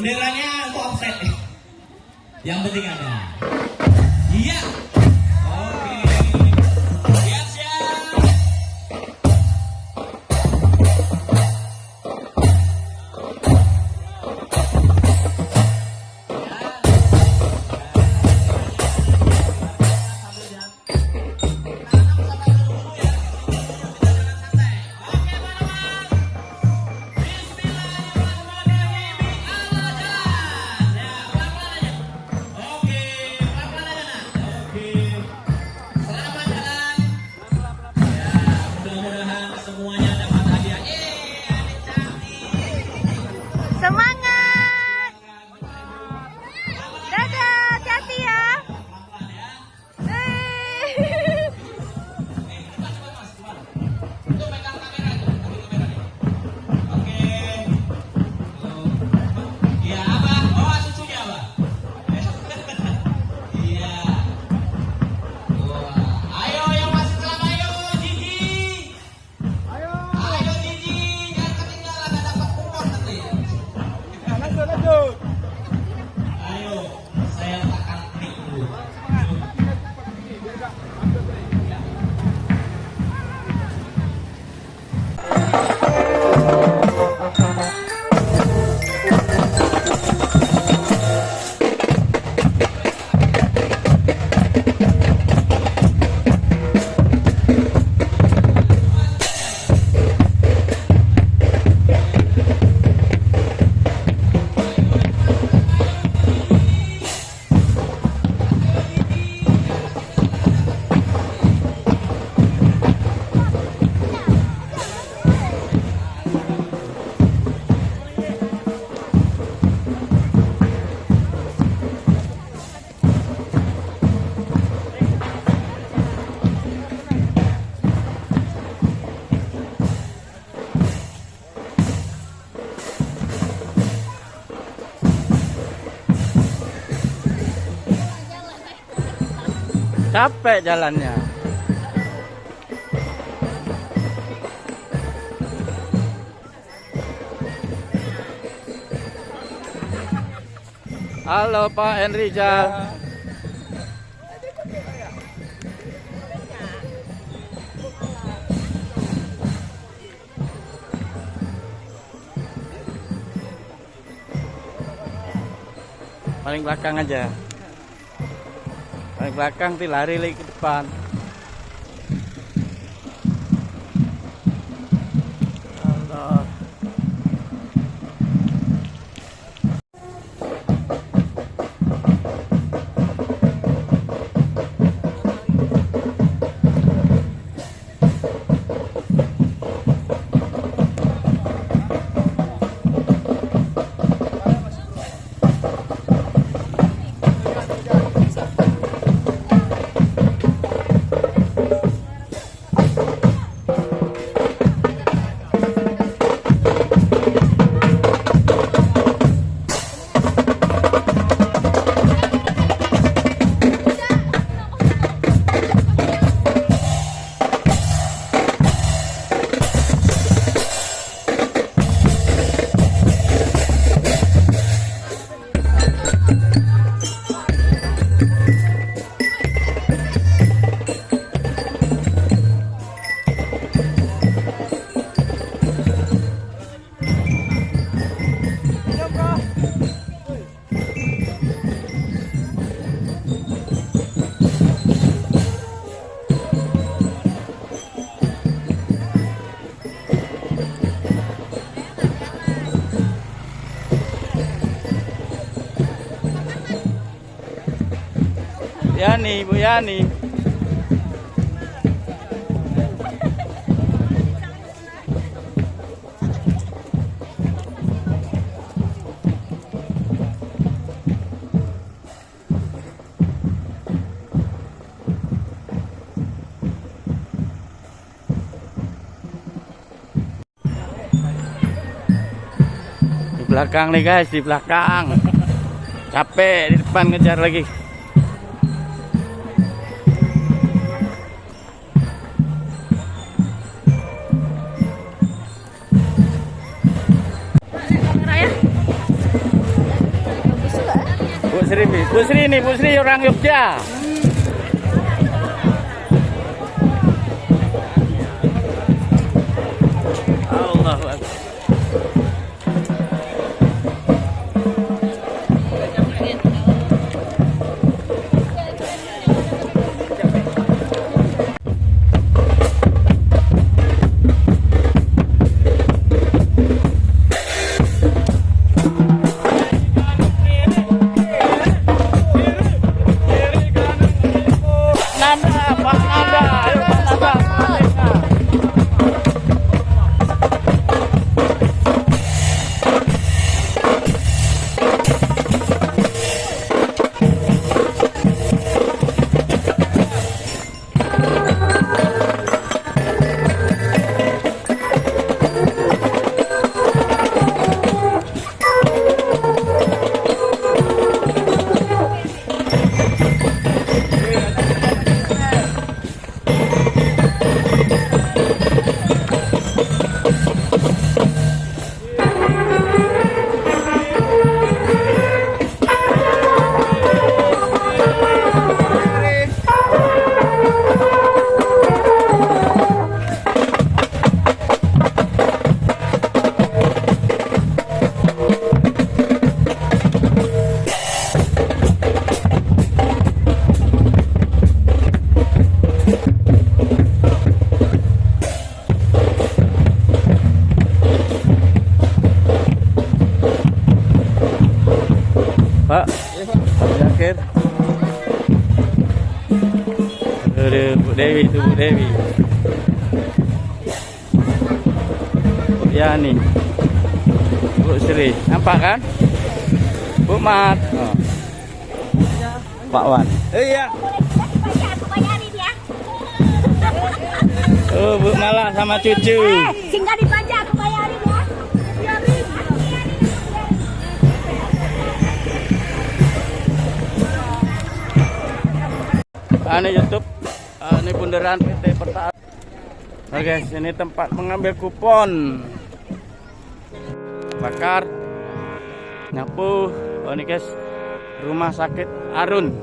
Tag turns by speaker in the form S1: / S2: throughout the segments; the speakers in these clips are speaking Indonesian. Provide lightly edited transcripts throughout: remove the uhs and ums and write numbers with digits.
S1: Benderanya untuk offset. Yang penting ada. Iya. Oke. Siap-siap.
S2: Semangat! Dadah, hati-hati ya.
S1: Iya, Abah. Oh, susunya, Abah. Iya. Wah. Ayo yang masih dalam, ayo Gigi. Ayo Gigi, jangan ketinggalan, nggak dapat kupon nanti.
S3: Lanjut.
S1: Ayo, saya akan klik dulu.
S3: Capek jalannya. Halo Pak Enrijal. Paling belakang aja. Paling belakang ti lari lagi ke depan. Allah. Yani, Bu Yani. Di belakang nih guys, di belakang. Capek, di depan ngejar lagi. Sri. Bu Sri ini, Bu Sri orang Yogyakarta. Allahu Akbar. Nanda, Pak Nanda, ayo Pak Nanda. Pak, Zakir. Ada Bu Dewi itu, Bu Dewi. Bu Yani. Bu Sri. Nampak kan? Bu Mat. Oh. Pak Wan. Iya. Oh, Bu Mala sama cucu.
S2: Singgah dipajak, aku bayarin ya.
S3: Ini YouTube, ini bundaran PT Perta. Oke guys, ini tempat mengambil kupon. Bakar, nyapu. Oh ini guys, rumah sakit Arun.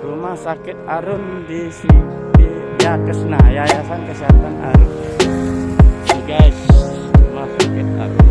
S3: Rumah sakit Arun di Yakesna, Yayasan Kesehatan Arun. Ini guys, rumah sakit Arun.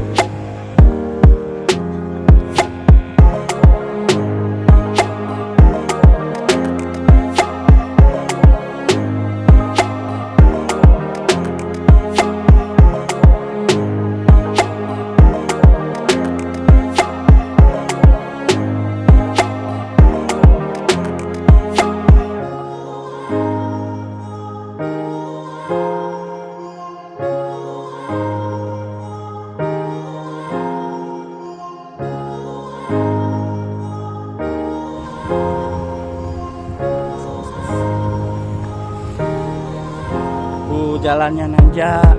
S3: Jalannya nanjak.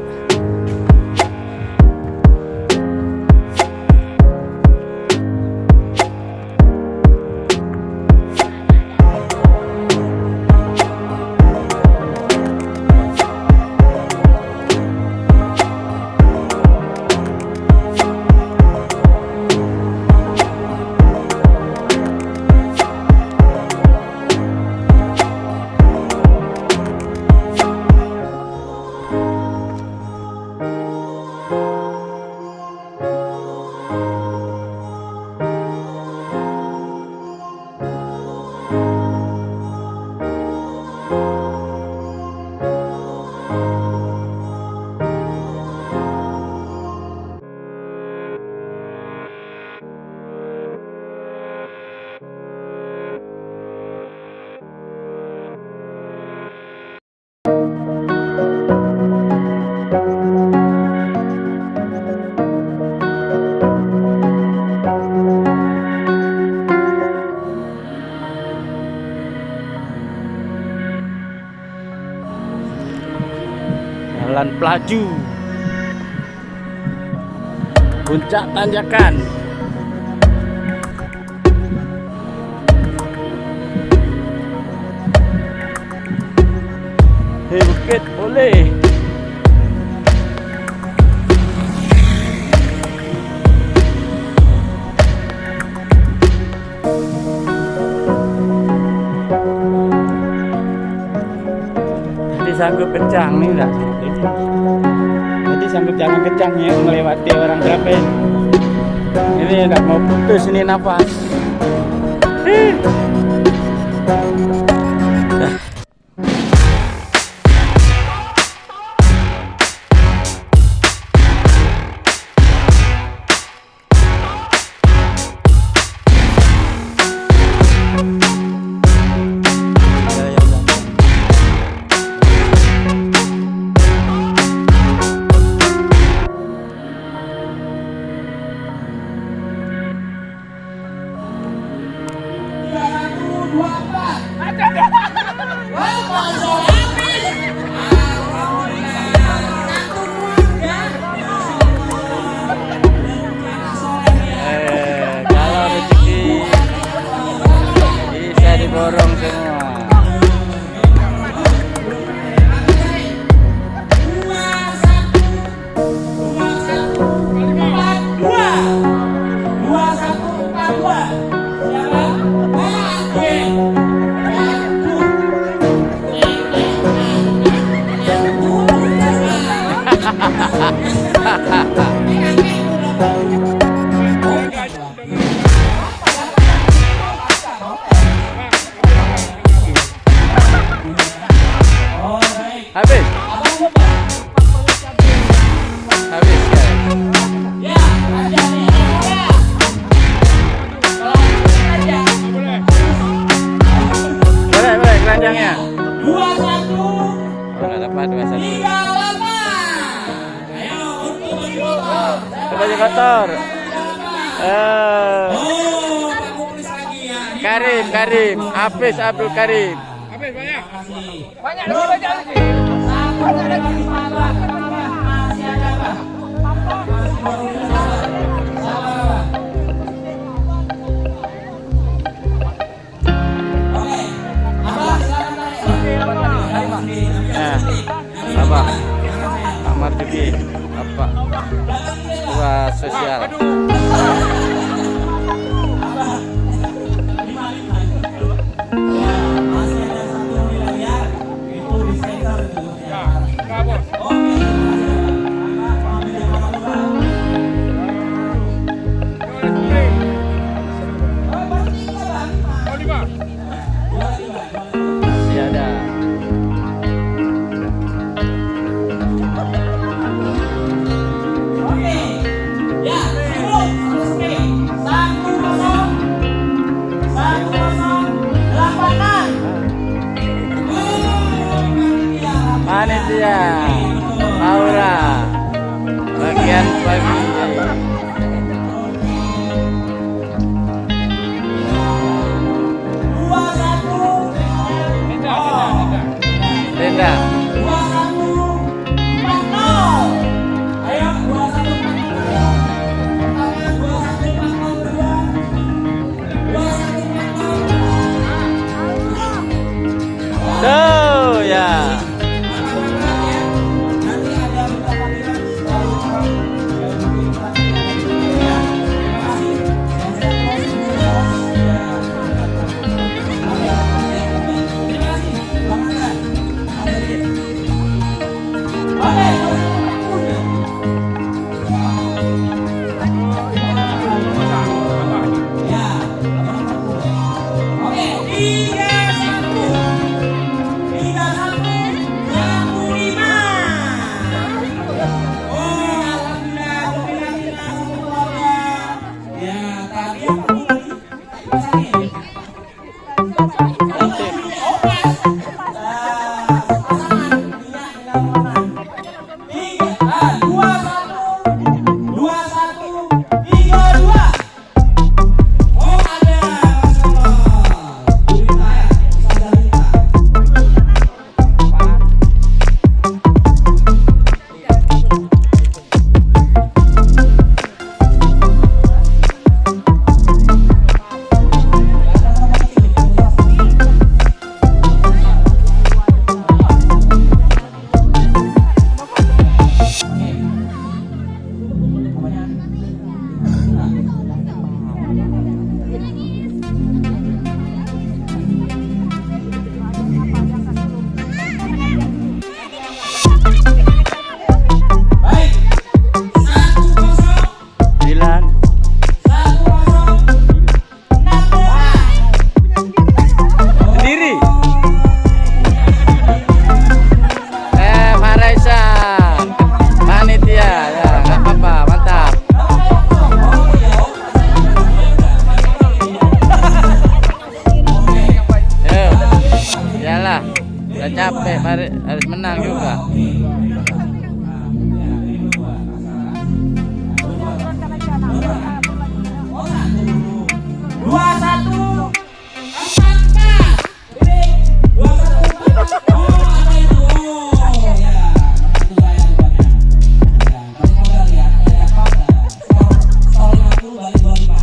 S3: Jalan Pelaju, puncak tanjakan. Bukit boleh. sanggup kencang nih udah. Jadi sanggup jangan kencang ya melewati orang berapa ini. Ini udah mau putus ini nafas. Kalau rezeki bisa diborong semua. Habis. Habis ya. Boleh keranjangnya.
S1: 21.
S3: Udah dapat 21.
S1: 38. Ayo untuk
S3: Baju kotor.
S1: Pak Mukhlis lagi ya.
S3: Karim, Hafiz Abdul Karim.
S1: Banyak lagi. Banyak lagi sahabat. Masih ada Pak. Oke. Abang silakan naik.
S3: Apa? Pak Marjuki. Apa? Tua sosial. Masih ada.
S1: Oke. Ya, cukup. Selesai. 108.
S3: Panitia Aura bagian pagi. Tenda.
S1: 2140. Ayo 2140. Tangan 2140.
S3: Tuh ya.
S1: Nanti ada beberapa
S3: capek, harus menang juga.
S1: Dua satu. Empat. Dua satu. Oh, apa itu? Oh, ya. Satu saya rupanya. Ya, kasih modal ya. Ada apa? Skor 50 balik 25.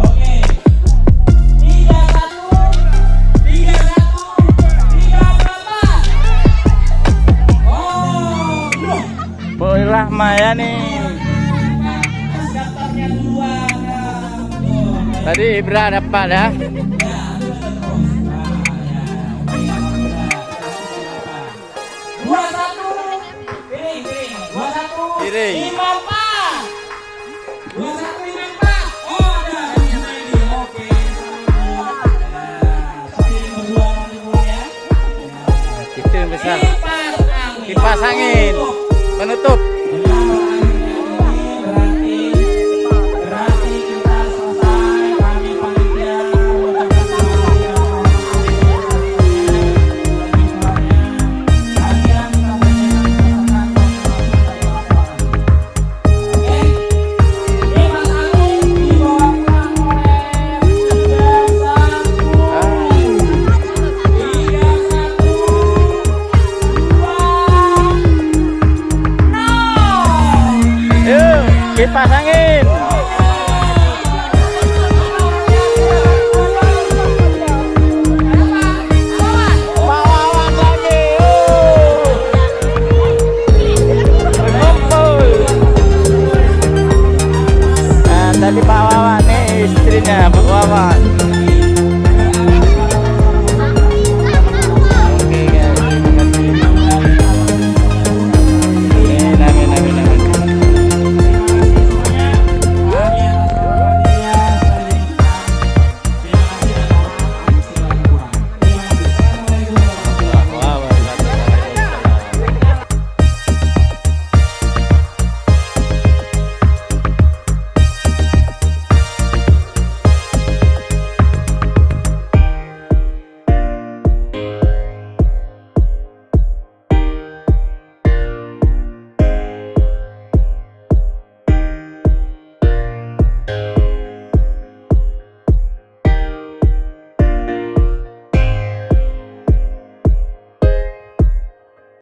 S1: Oke. 3-1. 3-1. 3-4. Oh, loh.
S3: Boy Rahmaya nih.
S1: Daftarnya duluan.
S3: Tadi Ibra dapat ya.
S1: Dua satu, piring, dua satu,
S3: Piring.
S1: 5-4, 2-1, 5-4. Oh, ada ini, oke. Piring berdua nanti mulai ya.
S3: Itu yang besar.
S1: Kipas angin.
S3: Kipas angin. Penutup.
S1: Berarti kita selesai. Kami panitia mengucapkan selamat kalian sampai oke. Kipas angin dibawakan oleh 3-1.
S3: Yuk, kipas angin.